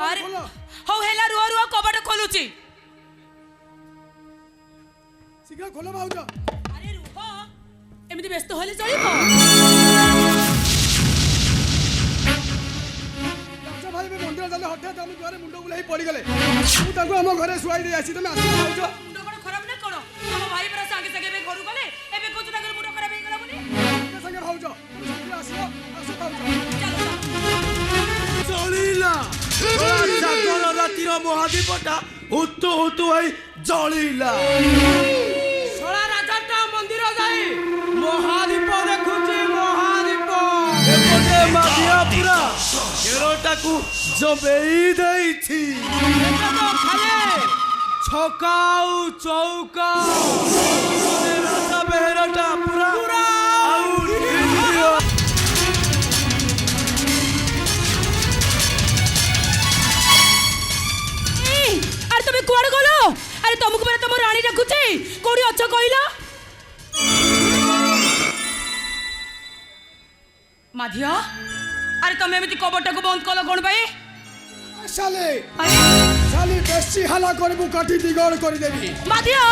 अरे हो हेला रुआ रुआ कबाट खोलुची शीघ्र खोल भाउज। अरे रुह एमिति व्यस्त होले चलिबो भाई में मंदिर जाले हठात हम घरे मुंड बुलाई पड़ी गले मु ताको हम घरे सुआई दे आसी तमे आसी भाउज। मुंड कोन खराब न करो हम भाई पर संगे संगे बे घरु गले एबे कोच ताकर मुंड खराब हे गला बोली संगे संगे भाउज शीघ्र आसियो आसो भाउज। जळीला जागर रातिर महादीपटा हुतु हुतु होई जळीला सोळा राजाटा मंदिर जाई महादीप देखुची महादीप एपटे मादिया पुरा केरोटाकू जबेई देइछि खाले छकाउ चौका राजा बेहराटा पुरा आउ दियो अरे तुम कुआड़ गलो अरे तुमको मेरे तुम रानी रखुचे कोडी अच्छा कहला माधिया अरे तुम एमिति कबटा को बंद कलो कोन भाई साले अरे साली बेसी हला करबू काटी दिगड़ कर देबी माधिया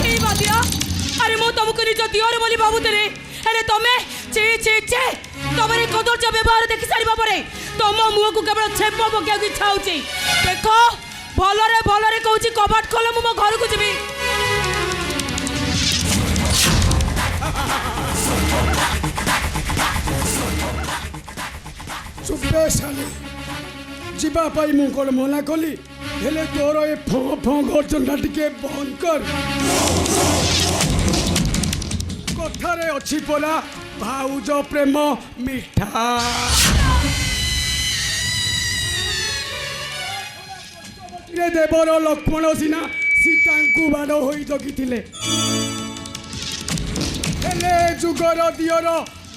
ए माधिया अरे मो तुमको निज दियर बोली बाबू तेरे अरे तमे चे चे चे तमरे कदर जब व्यवहार देखि सारिबा परे तम मुह को केवल छेप पकिया की इच्छा होची देखो भलरे कहूची कबाट खोल मु मो घर को जीवी चुपे साली जीवा पाई मु कोन मना कली हेले तोर ए फो फो गर्जन टिके बंद कर कथारे अछि पोला भाउज प्रेम मिठा रे देवर लक्ष्मण सिना सीतांकु बाड़ होई जगिथिले हेले जुगर दियर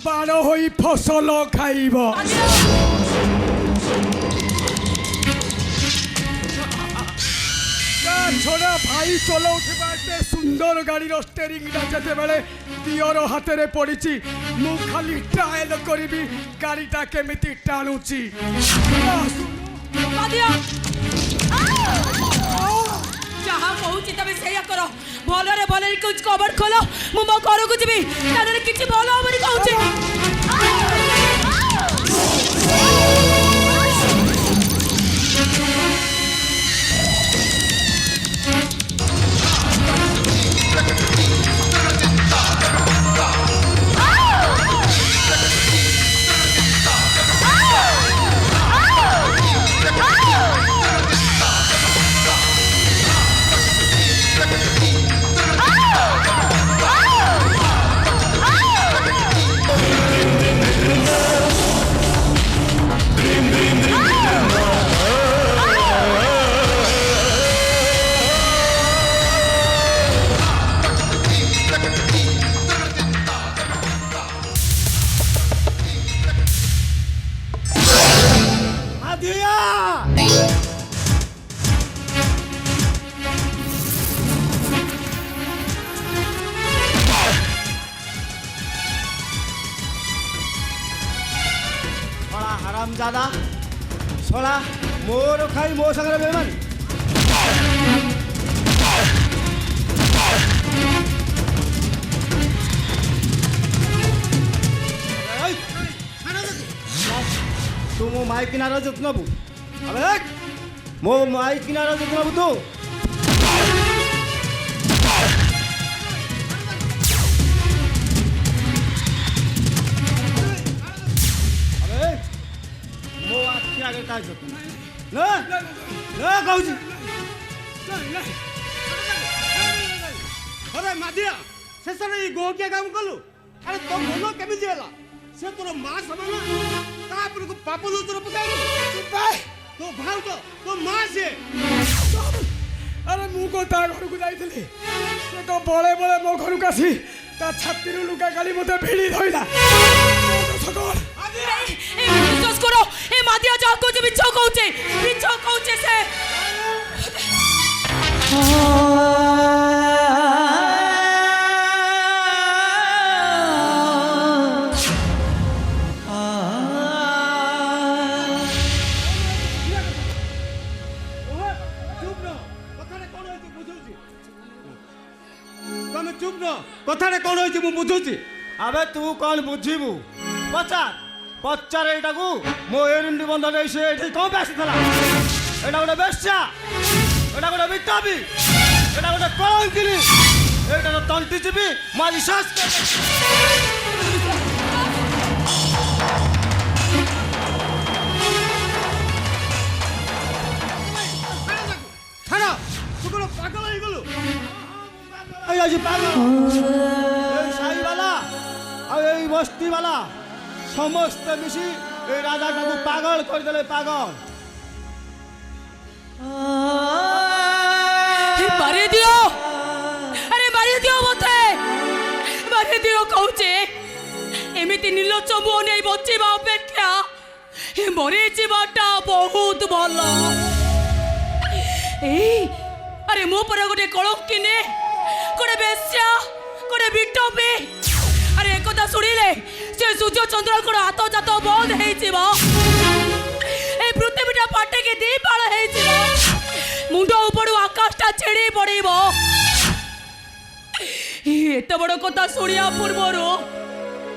बाड़ होई फसल खाइब छोड़ा भाई चलाउथिबा एते सुंदर गाड़ी स्टेरिंग जेते बेले दियर हाथ में पड़ी मु खाली ट्रायल करी गाड़ीटा केमिति टाणुची जहाँ कहूँ तबे सेया करो भलरे भलरे कुछ कबर खोलो मु मो घर को जीवी तारे किछि भल हमनी कहूची हरामजादा सोला मोर खाई मो संगे बेमान तू मो माई किनार जत्न नबू अबे मो माई किनार जत्न नबू तू अरे मादिया शेष गोकिया काम कलु अरे तो मन केमी से तोर माँ समान तापर को पाप तोर पकाई तो भाव तो माँ से अरे मु को ता घर को जाइथिली से तो बळे बळे मो घर को आसी ता छाती रू लुका गाली मते भिड़ी धइला सकल विश्वास करो ए मादिया जा को जे बिच्छो कहूचे से ଚୁପ୍ ନ କଥାଟା କ'ଣ ହେଇଛି ମୁଁ ବୁଝୁଛି। আবে তু কোন বুঝিবু পচার পচার এইটাকু মো এরিন্ডি বন্ধ নেই সে এটি কম আসিଥିଲା এটা গোটে বেশ্যা এটা গোটে বিটাবি এটা গোটে কলঙ্কিনী এইটা তো তন্টি চিবি মারি শ্বাস ଛାଡ଼ ତୁ କ'ଣ ପାଗଳ ହେଇଗଲୁ? এই আজ পাগল এই সাইবালা আর এই বস্তিবালা সমস্ত মিশি এই রাজাটাকে পাগল করে দিলে পাগল। মারি দিও আরে মারি দিও মতে মারি দিও কହୁଛେ ଏମିତି ନିର୍ଲଜ୍ଜ ମୁହଁ ନେଇ ବଞ୍ଚିବା ଅପେକ୍ଷା ମରିଯିବାଟା ବହୁତ ଭଲ। ଏଇ ଆରେ ମୋ ପରେ ଗୋଟେ କଳଙ୍କିନି ଗୋଟେ ବେଶ୍ୟା ଗୋଟେ ବିଟପି ଆରେ ଏକଥା ଶୁଣିଲେ ସେ ସୂର୍ଯ୍ୟ ଚନ୍ଦ୍ରଙ୍କର ହାତ ଜାତ ବନ୍ଦ ହେଇଯିବ এই পৃথিবীটা পাটেকে ଦି ପାଳ ହେଇଯିବ ମୁଣ୍ଡ ଉପରୁ ଆକାଶଟା ଛିଡ଼ି ପଡ଼ିବ। ଏତେ ବଡ଼ କଥା ଶୁଣିବା ପୂର୍ବରୁ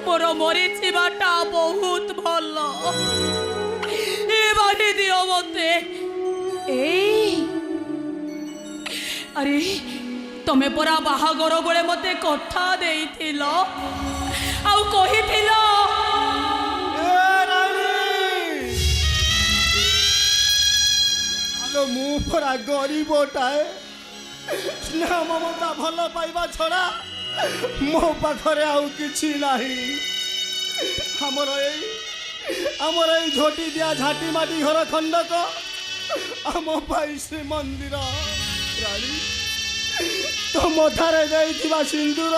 ମୋର ମରିଯିବାଟା ବହୁତ ଭଲ। ଏ ବାହି ଦିଅ ମତେ। ଏଇ ଆରେ ତମେ ପରା ବାହାଘର ବେଳେ ମତେ କଥା ଦେଇଥିଲ ଆଉ କହିଥିଲ আলো মু পরা গরিবটাଏ স্নেহ মমতা ভাল পাইবা ছড়া ମୋ ପାଖରେ ଆଉ କିଛି ନାହିଁ। ଆମର ଏଇ ଝୋଟି ଦିଆ ଝାଟି ମାଟି ଘର ଖଣ୍ଡକ ଆମ ପାଇଁ ଶ୍ରୀମନ୍ଦିର ରାଣୀ ତ ମଥାରେ ଦେଇଥିବା ସିନ୍ଦୁର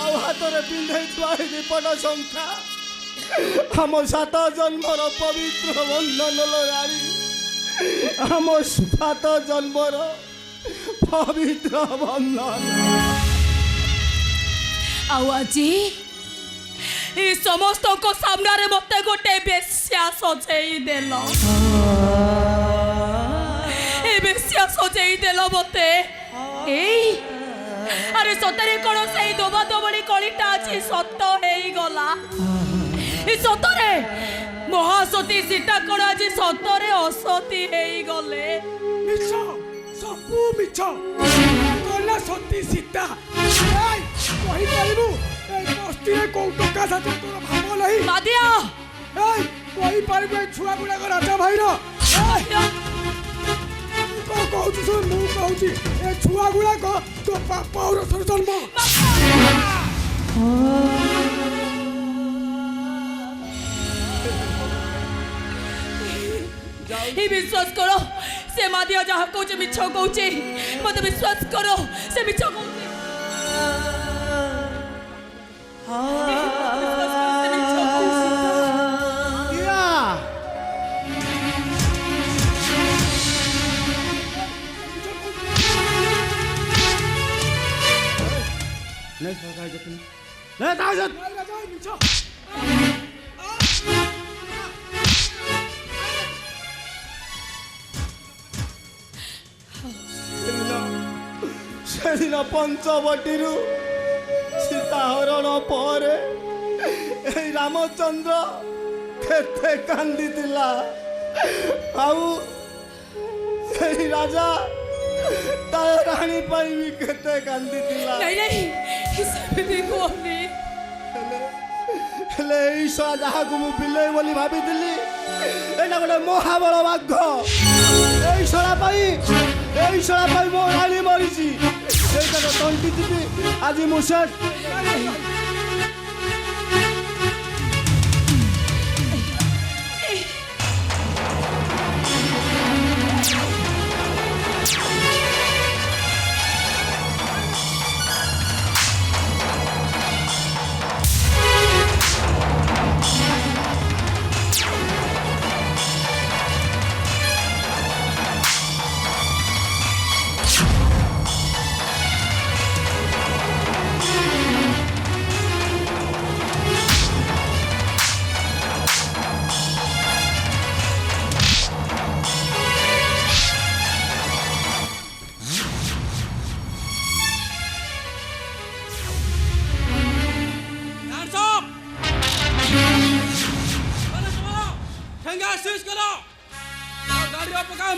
ଆଉ ହାତରେ ପିନ୍ଧେଇଥିବା ଏ ଦୀପଟ ଶଙ୍ଖା ଆମ 7 ଜନ୍ମର ପବିତ୍ର ବନ୍ଧନର ରାଣୀ ଆମ 7 ଜନ୍ମର ପବିତ୍ର ବନ୍ଧନ। ଆଉ ଆଜି ଏ ସମସ୍ତଙ୍କ ସାମ୍ନାରେ ମତେ ଗୋଟେ ବେଶ୍ୟା ସଜେଇ ଦେଲ। ଏ ବେଶ୍ୟା ସଜେଇ ଦେଲ ମତେ। ଏଇ ଆରେ ସତରେ କ'ଣ ସେଇ ଦୋବା ଦୋବଳି କଳିଟା ଆଜି ସତ ହେଇଗଲା? ଏ ସତରେ ମହାସତୀ ସୀତା କ'ଣ ଆଜି ସତରେ ଅସତୀ ହେଇଗଲେ? ମିଛ ସବୁ ମିଛ ଗଲା ସତୀ ସୀତା। ଏଇ କହିପାରିବୁ এই বস্তিରେ କୋଉ ଟଙ୍କା ସାଥେ ତୋର ଭାବ ନାହିଁ? ମାଦିଆ ଏଇ କହିପାରିବୁ ଏ ଛୁଆ ଗୁଡ଼ାକ ରାଜା ଭାଇର? ତୁ କ'ଣ କହୁଛୁ ଶୁଣ ମୁଁ କହୁଛି ଏ ଛୁଆ ଗୁଡ଼ାକ ତୋ ବାପ ଔରସର ଜନ୍ମ। ही विश्वास करो से मादिया जहाँ कौचे मिछ कौचे मत विश्वास करो से मिछ कौचे नहीं सरकार जतन नहीं ताजत রাজা মিছ সেদিন পঞ্চবটীরু সীতা হরণ পরে এই রামচন্দ্র কেতে কান্দিলা আউ সেই রাজা তা রানী পাই বি কেতে কান্দিলা। नहीं नहीं इसे देखो नहीं ହେଲେ ଏଇ ଶଳା ଯାହାକୁ ମୁଁ ବିଲେଇ ବୋଲି ଭାବିଥିଲି ଏଇଟା ଗୋଟେ ମହାବଳ ବାଘ। ଏଇ ଶଳା ପାଇଁ ମୋ ରାଣୀ ମରିଛି। ସେଇଟାର ତଣ୍ଟି ଯିବି ଆଜି ମୁଁ ସେ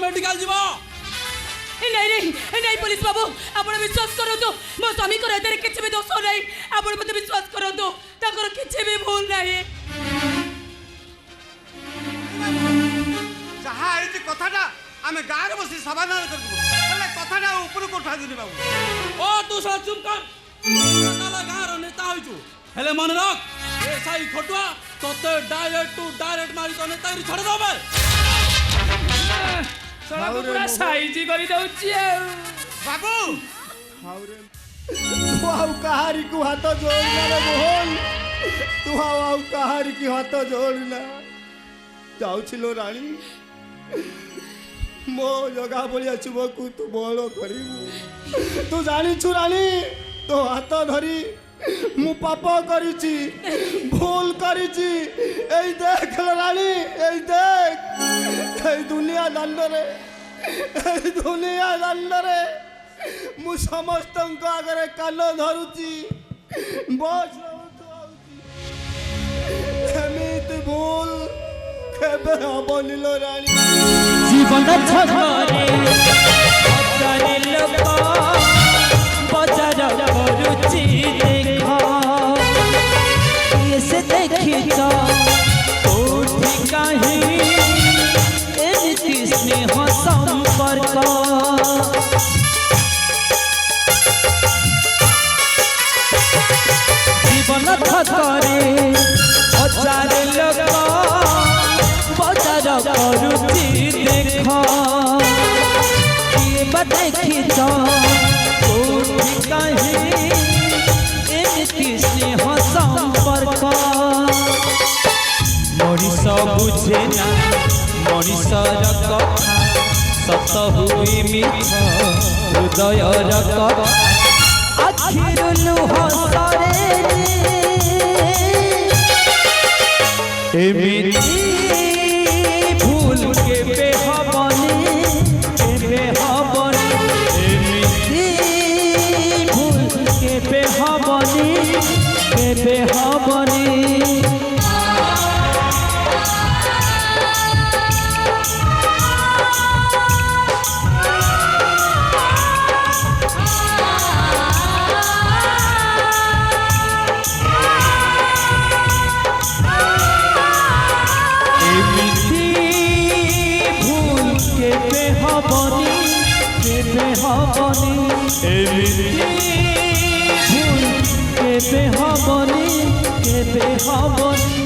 मेडिकल जीव नहीं पुलिस बाबू आपण विश्वास करंतु मो स्वामी को एतरे किछि भी दोष नहीं आपण मते विश्वास करंतु ताकर किछि भी भूल नहीं जहा ए जे कथाटा आमे गार बसी समाधान कर दबो हेले कथाटा ऊपर को उठा दिनी बाबू ओ तू सब चुप कर नाला गार नेता होइछु हेले मन रख ए साई खटुआ तोते डायरेक्ट मारी तो नेता रि छोड़ दबे सला पूरा साइजी करी दउची बाबू तू आउ कहारी को हाथ जोड़ना रे मोहन तू आउ कहारी की हाथ जोड़ना जाउछिलो रानी मो जगा बलिया चुबकू तू बड़ करिबू तू जानी छु रानी तो हाथ धरी मु पाप करिछि भूल करिछि एई देख रानी एई देख एई दुनिया दांडरे मु समस्तଙ୍କ आगरे कान धरुछि बस एमिति भूल केबे हबनि लो रानी जीवन छगरे अतरे लोक बजार करुची देख ये से देखी तो कोठी काहे एमिति स्नेह संपर्क जीवन छगरे अतरे लोक बजार करुची देख ये देखी तो कोठी काहे एमिति स्नेह संपर्क मनीष बुझे ना मनीषर कथा सत हुई मिथ हृदयर कथा आखिर लुह सरे एमिति भूल के बेहबनी एमिति भूल के बेहबनी केबे हबनी